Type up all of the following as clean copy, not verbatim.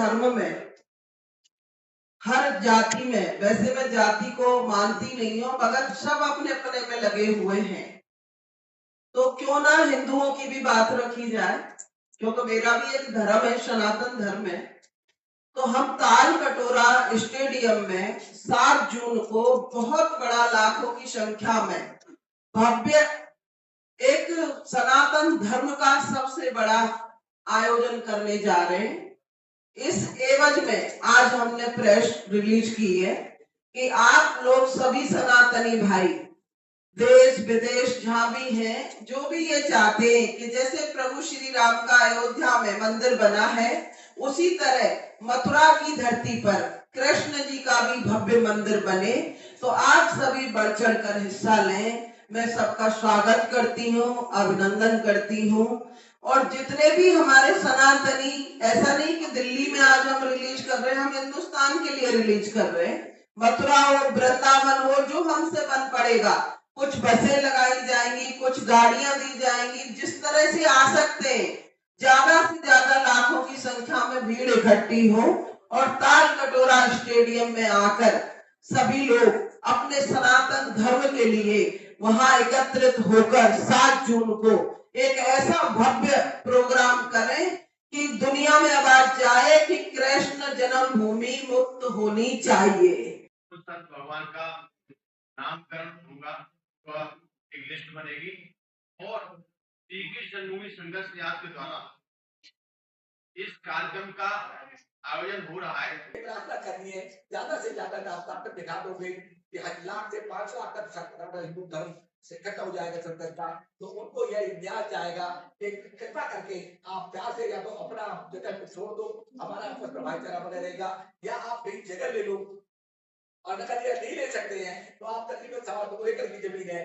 धर्म में, हर जाति में, वैसे मैं जाति को मानती नहीं हूं, मगर सब अपने अपने में लगे हुए हैं, तो क्यों ना हिंदुओं की भी बात रखी जाए, क्योंकि मेरा भी एक धर्म है, सनातन धर्म है। तो हम ताल कटोरा स्टेडियम में 7 जून को बहुत बड़ा, लाखों की संख्या में भव्य, एक सनातन धर्म का सबसे बड़ा आयोजन करने जा रहे हैं। इस एवज में आज हमने प्रेस रिलीज की है कि आप लोग सभी सनातनी भाई देश विदेश जहां भी हैं, जो भी ये चाहते हैं कि जैसे प्रभु श्री राम का अयोध्या में मंदिर बना है, उसी तरह मथुरा की धरती पर कृष्ण जी का भी भव्य मंदिर बने, तो आप सभी बढ़ चढ़ कर हिस्सा लें। मैं सबका स्वागत करती हूँ, अभिनंदन करती हूँ। और जितने भी हमारे सनातनी, ऐसा नहीं कि दिल्ली में आज हम रिलीज कर रहे हैं, हम हिंदुस्तान के लिए रिलीज कर रहे हैं। मथुरा हो, वृंदावन हो, जो हमसे बन पड़ेगा, कुछ बसें लगाई जाएंगी, कुछ गाड़ियां दी जाएंगी, जिस तरह से आ सकते हैं, ज्यादा से ज्यादा लाखों की संख्या में भीड़ इकट्ठी हो और ताल कटोरा स्टेडियम में आकर सभी लोग अपने सनातन धर्म के लिए वहां एकत्रित होकर 7 जून को एक ऐसा भव्य प्रोग्राम करें कि दुनिया में आवाज जाए कि कृष्ण जन्मभूमि मुक्त होनी चाहिए। संत भगवान का नामकरण होगा, तो एक लिस्ट बनेगी और श्री कृष्ण जन्मभूमि संघर्ष न्यास के द्वारा इस कार्यक्रम का आयोजन हो रहा है। प्रार्थना करनी है, ज्यादा से ज्यादा आप दिखा दोगे कि 1 लाख से 5 लाख तक हिंदू धर्म से इकट्ठा हो जाएगा संकल्प, तो उनको यह न्यास जाएगा कि कृपा करके आप प्यार से या तो अपना जगह छोड़ दो, हमारा आपस में भाईचारा बने रहेगा, या आप कहीं जगह ले लो। और अगर ये नहीं ले सकते हैं तो आप तकरीबन 2.25 एकड़ की जमीन है,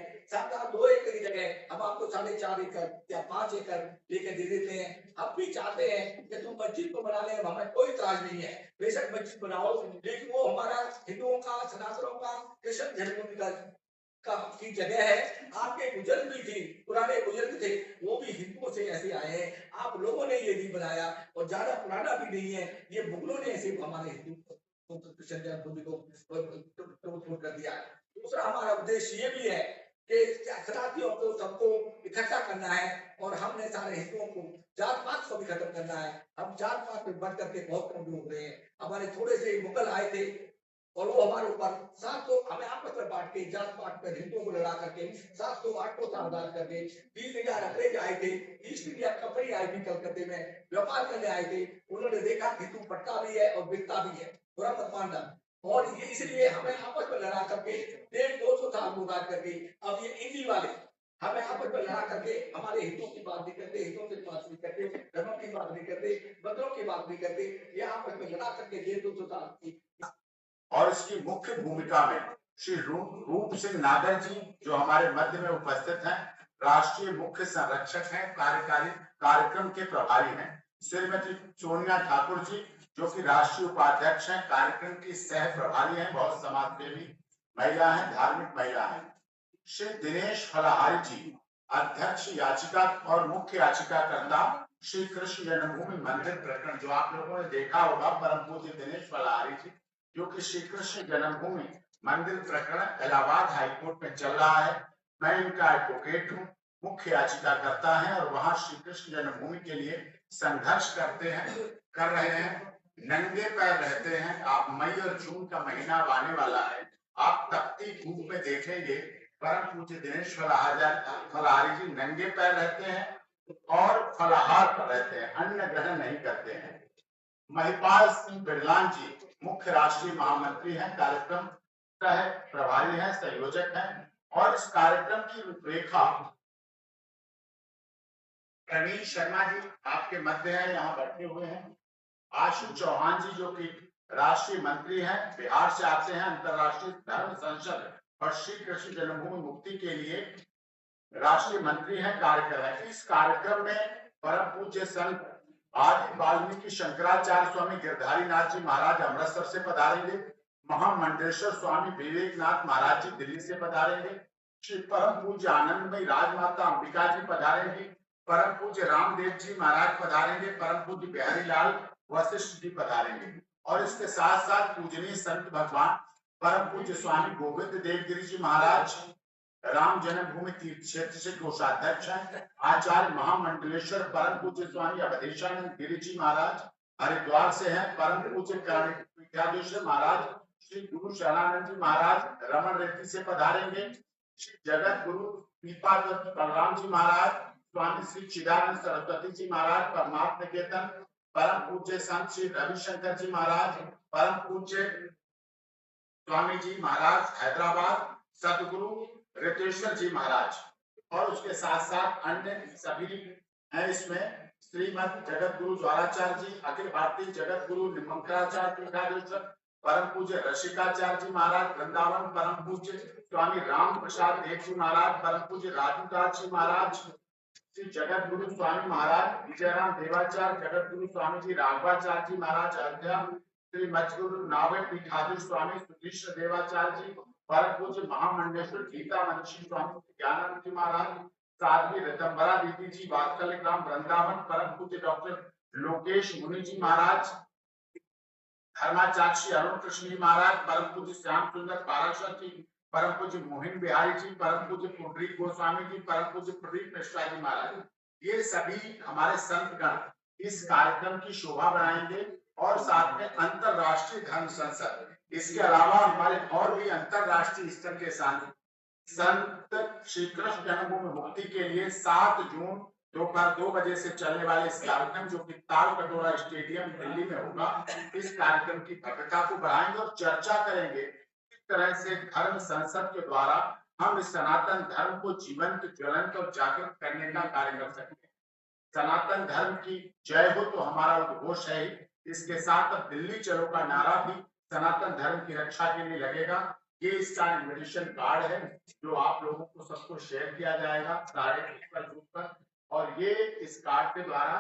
2 एकड़ की जगह हम आपको 4.5 एकड़ या 5 एकड़ लेकर दे देते हैं। हम भी चाहते हैं कि तुम मस्जिद को बना ले, हमें कोई इतराज नहीं है, बेशक मस्जिद बनाओ, लेकिन वो हमारा हिंदुओं का, सनातनों का, कृष्ण जन्मभूमि का की जगह है। आपके बुजुर्ग भी थे, पुराने बुजुर्ग थे, वो भी हिंदुओं से ऐसे आए हैं। आप लोगों ने ये नहीं बनाया और ज्यादा पुराना भी नहीं है, ये मुगलों ने ऐसे हमारे हिंदू कृष्ण जन्मभूमि को तोड़ कर दिया। दूसरा हमारा उद्देश्य ये भी है कि शरणार्थियों को सबको इकट्ठा करना है और हमने सारे हिंदुओं को जात पात को भी खत्म करना है। हम जात पात में बढ़ करके बहुत कमजोर हो रहे हैं। हमारे थोड़े से मुगल आए थे और वो हमारे ऊपर 700 हमें आपस में बांट के, जात पात में हिंदुओं को लड़ा करके 700-800 साल बाद करके 20,000 अंग्रेज आए थे, ईस्ट इंडिया कंपनी आई थी, कलकत्ते में व्यापार करने आए थे। उन्होंने देखा हिंदू पटका भी है और बिकता भी है, बुरा मत मानना। और ये इसलिए हमें आपस में लड़ा करके 150-200 साल बर्बाद करके अब ये इंडी वाले हमें आपस में लड़ा करके हमारे हितों की बात नहीं करते, हितों की बात नहीं करते, धर्मों की बात नहीं करते, बदलों की बात नहीं करते, ये आपस में लड़ा करके 150-200 साल की। और इसकी मुख्य भूमिका में श्री रूप सिंह नागर जी, जो हमारे मध्य में उपस्थित हैं, राष्ट्रीय मुख्य संरक्षक हैं, कार्यकारी कार्यक्रम के प्रभारी हैं। श्रीमती सोनिया ठाकुर जी, जो कि राष्ट्रीय उपाध्यक्ष हैं, कार्यक्रम की सह प्रभारी हैं, बहुत समाजसेवी महिला हैं, धार्मिक महिला हैं। श्री दिनेश फलाहारी जी, अध्यक्ष याचिका और मुख्य याचिकाकर्ता श्री कृष्ण जन्मभूमि मंदिर प्रकरण, जो आप लोगों ने देखा होगा, परम पूज्य दिनेश फलाहारी जी, जो कि श्री कृष्ण जन्मभूमि मंदिर प्रकरण इलाहाबाद हाईकोर्ट में चल रहा है। मैं इनका एडवोकेट हूँ, मुख्य याचिकाकर्ता हैं और वहां श्री कृष्ण जन्मभूमि के लिए संघर्ष कर रहे हैं, नंगे पैर रहते हैं। आप मई और जून का महीना आने वाला है, आप तपती धूप में देखेंगे परम पूज्य दिनेश फलाहारी जी नंगे पैर रहते हैं और फलाहार पर रहते हैं, अन्न ग्रहण नहीं करते हैं। महिपाल सिंह बिरलान जी मुख्य राष्ट्रीय महामंत्री हैं, कार्यक्रम सह प्रभारी हैं, संयोजक हैं। और इस कार्यक्रम की रूपरेखा प्रवीण शर्मा जी आपके मध्य हैं, यहाँ बैठे हुए हैं। आशु चौहान जी, जो कि राष्ट्रीय मंत्री हैं, बिहार से आते हैं, अंतरराष्ट्रीय धर्म संसद और श्री कृष्ण जन्मभूमि मुक्ति के लिए राष्ट्रीय मंत्री हैं, कार्य कर रहे हैं। इस कार्यक्रम में परम पूज्य संत आदि वाल्मीकि शंकराचार्य स्वामी गिरधारी नाथ जी महाराज अमृतसर से पधारेंगे, महामंडलेश्वर स्वामी विवेकनाथ महाराज जी दिल्ली से पधारेंगे, श्री परम पूज्य आनंदमयी राजमाता अंबिका जी पधारेंगी, परम पूज्य रामदेव जी महाराज पधारेंगे, परम पूज्य बिहारी लाल वशिष्ठ जी पधारेंगे और इसके साथ साथ पूजनीय संत भगवान परम पूज्य स्वामी गोविंद देवगिरी जी महाराज राम जन्मभूमि तीर्थ क्षेत्र से कोषाध्यक्ष हैं। आचार्य महामंडलेश्वर परम पूज्य स्वामी अवधेशानंद गिरी जी महाराज हरिद्वार से हैं। परम पूज्य विद्याधीश्वर महाराज श्री गुरु शरणानंद जी महाराज रमन रेती से पधारेंगे। श्री जगत गुरु पीपादत्त बलराम जी महाराज स्वामी श्री चिदानंद सरस्वती जी महाराज परमात्म निकेतन परम पूज्य संत श्री रविशंकर जी महाराज परम पूज्य स्वामी जी महाराज हैदराबाद सदगुरु रितेश्वर जी महाराज और उसके साथ साथ अन्य सभी हैं। इसमें श्रीमद जगत गुरु द्वाराचार्य जी अखिल भारतीय जगत गुरु निमंत्राचार्य पीठाधीश्वर परम पूज्य रसिकाचार्य जी महाराज वृंदावन परम पूज्य स्वामी राम प्रसाद देव जी महाराज परम पूज्य राजूदास जी महाराज श्री जगत गुरु स्वामी महाराज विजयराम देवाचार्य जगत गुरु स्वामी जी राघवाचार्य जी महाराज अयोध्या श्री मजगुरु नावे पीठाधीश स्वामी सुधीश्वर देवाचार्य जी परम पूज्य महामंडलेश्वर गीता मनशी स्वामी ज्ञानानंद जी महाराज साध्वी ऋतंबरा दीदी जी वात्सल्य ग्राम वृंदावन परम पूज्य डॉक्टर लोकेश मुनि जी महाराज धर्माचार्य अरुण कृष्ण जी महाराज परम पूज्य श्याम सुंदर पाराशर जी परम पूज्य मोहिन बिहारी जी परम पूज्य पुंडरीक गोस्वामी जी परम पूज्य प्रदीप मिश्रा जी महाराज ये सभी हमारे संत गण इस कार्यक्रम की शोभा बढ़ाएंगे और साथ में अंतरराष्ट्रीय धर्म संसद इसके अलावा हमारे और भी अंतरराष्ट्रीय स्तर के संत श्री कृष्ण जन्मभूमि मुक्ति के लिए 7 जून दोपहर 2 बजे से चलने वाले इस कार्यक्रम जो कि ताल कटोरा स्टेडियम दिल्ली में होगा इस कार्यक्रम की भव्यता को बढ़ाएंगे और चर्चा करेंगे किस तरह से धर्म संसद के द्वारा हम इस सनातन धर्म को जीवंत ज्वलंत और जागृत करने का कार्य कर सकते हैं। सनातन धर्म की जय हो तो हमारा उद्घोष है ही। इसके साथ अब दिल्ली चलो का नारा भी सनातन धर्म की रक्षा के लिए लगेगा। ये इसका इन्विटेशन कार्ड है जो आप लोगों को सबको शेयर किया जाएगा सारे ग्रुप पर और ये इस कार्ड के द्वारा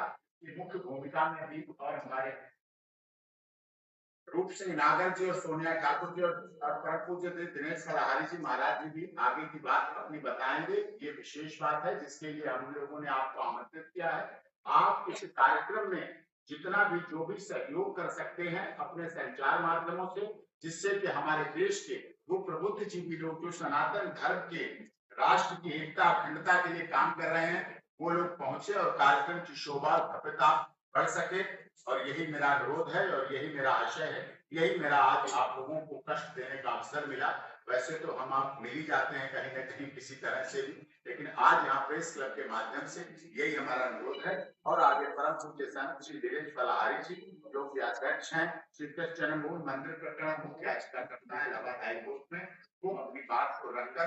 मुख्य भूमिका में भी और हमारे रूप सिंह नागर जी और सोनिया ठाकुर जी और परम पूज्य दिनेश फलाहारी जी महाराज जी भी आगे की बात अपनी बताएंगे। ये विशेष बात है जिसके लिए हम लोगों ने आपको आमंत्रित किया है। आप इस कार्यक्रम में जितना भी जो भी सहयोग कर सकते हैं अपने संचार माध्यमों से जिससे कि हमारे देश के वो प्रबुद्ध जीवी लोग जो सनातन धर्म के राष्ट्र की एकता अखंडता के लिए काम कर रहे हैं वो लोग पहुंचे और कार्यक्रम की शोभा भव्यता बढ़ सके और यही मेरा अनुरोध है और यही मेरा आशय है। यही मेरा आज आप लोगों को कष्ट देने का अवसर मिला। वैसे तो हम आप मिल ही जाते हैं कहीं न कहीं किसी तरह से भी, लेकिन आज यहाँ प्रेस क्लब के माध्यम से यही हमारा अनुरोध है। और आगे परम पूज्य संत श्री दिनेश फलाहारी जी जो कि अध्यक्ष हैं श्री कृष्ण जन्मभूमि मंदिर प्रकरण मुख्य याचिकाकर्ता है इलाहाबाद हाईकोर्ट में, वो अपनी बात को रखकर